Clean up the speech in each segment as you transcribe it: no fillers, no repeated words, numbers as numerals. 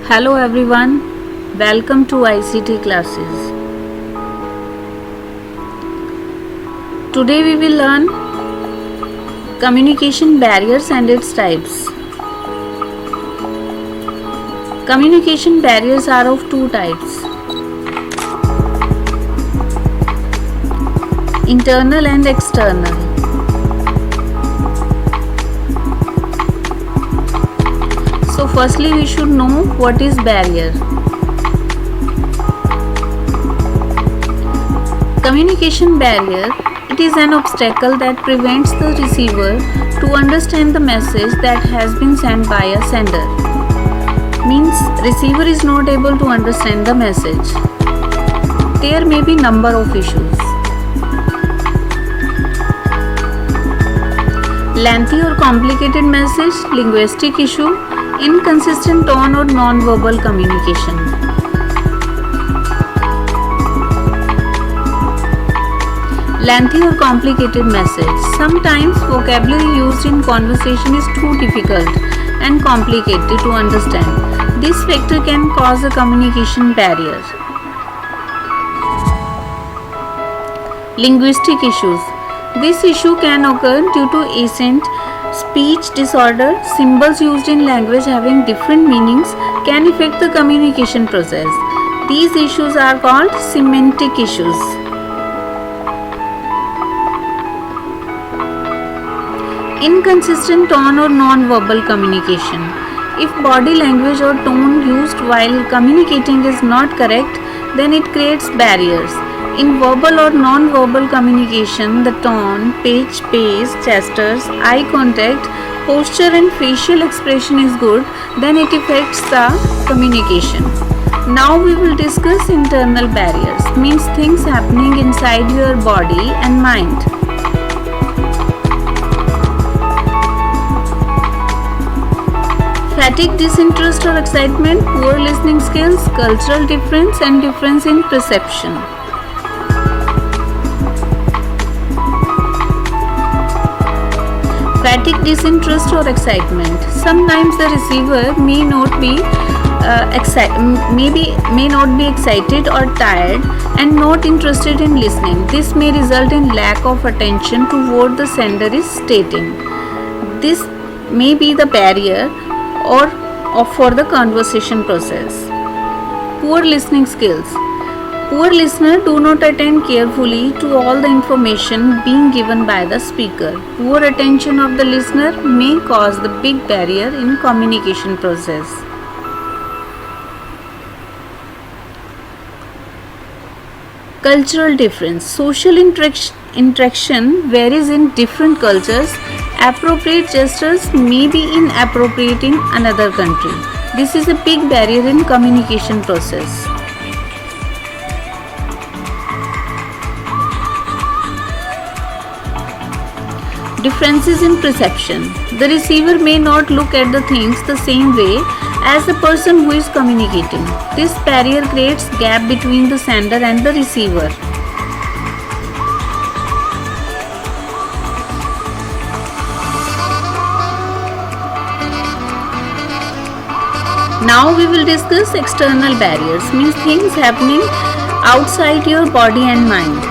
Hello everyone, welcome to ICT classes. Today we will learn communication barriers and its types. Communication barriers are of two types: internal and external. So firstly we should know what is barrier. Communication barrier, it is an obstacle that prevents the receiver to understand the message that has been sent by a sender. Means receiver is not able to understand the message. There may be number of issues. Lengthy or complicated message, linguistic issue, inconsistent tone or non-verbal communication. Lengthy or complicated message. Sometimes vocabulary used in conversation is too difficult and complicated to understand. This factor can cause a communication barrier. Linguistic issues. This issue can occur due to accent, speech disorder. Symbols used in language having different meanings can affect the communication process. These issues are called semantic issues. Inconsistent tone or non-verbal communication. If body language or tone used while communicating is not correct, then it creates barriers. In verbal or non-verbal communication, the tone, pitch, pace, gestures, eye contact, posture and facial expression is good, then it affects the communication. Now we will discuss internal barriers, means things happening inside your body and mind. Fatigue, disinterest or excitement, poor listening skills, cultural difference and difference in perception. Fatigue, disinterest or excitement. Sometimes the receiver may not be excited or tired and not interested in listening. This may result in lack of attention to what the sender is stating. This may be the barrier or for the conversation process. Poor listening skills. Poor listeners do not attend carefully to all the information being given by the speaker. Poor attention of the listener may cause the big barrier in communication process. Cultural difference. Social interaction varies in different cultures. Appropriate gestures may be inappropriate in another country. This is a big barrier in communication process. Differences in perception. The receiver may not look at the things the same way as the person who is communicating. This barrier creates gap between the sender and the receiver. Now we will discuss external barriers, means things happening outside your body and mind.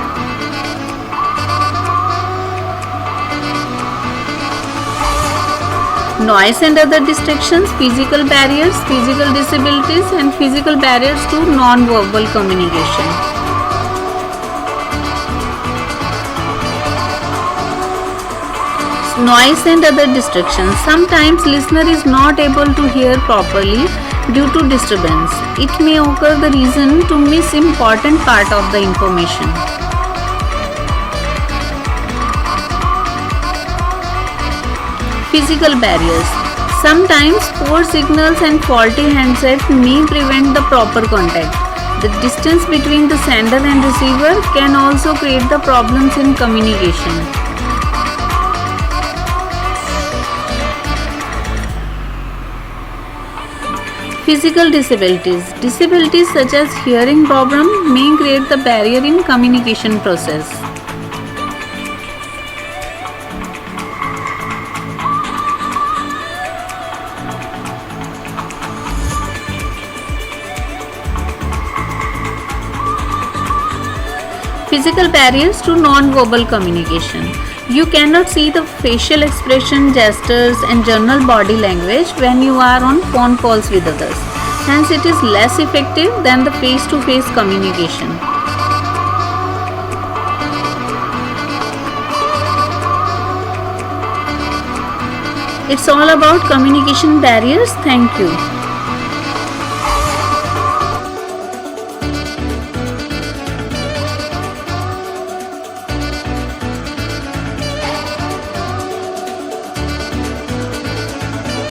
Noise and other distractions, physical barriers, physical disabilities and physical barriers to non-verbal communication. Noise and other distractions. Sometimes listener is not able to hear properly due to disturbance. It may occur the reason to miss important part of the information. Physical barriers. Sometimes poor signals and faulty handset may prevent the proper contact. The distance between the sender and receiver can also create the problems in communication. Physical disabilities. Disabilities such as hearing problem may create the barrier in communication process. Physical barriers to non-verbal communication. You cannot see the facial expression, gestures, and general body language when you are on phone calls with others. Hence, it is less effective than the face-to-face communication. It's all about communication barriers. Thank you.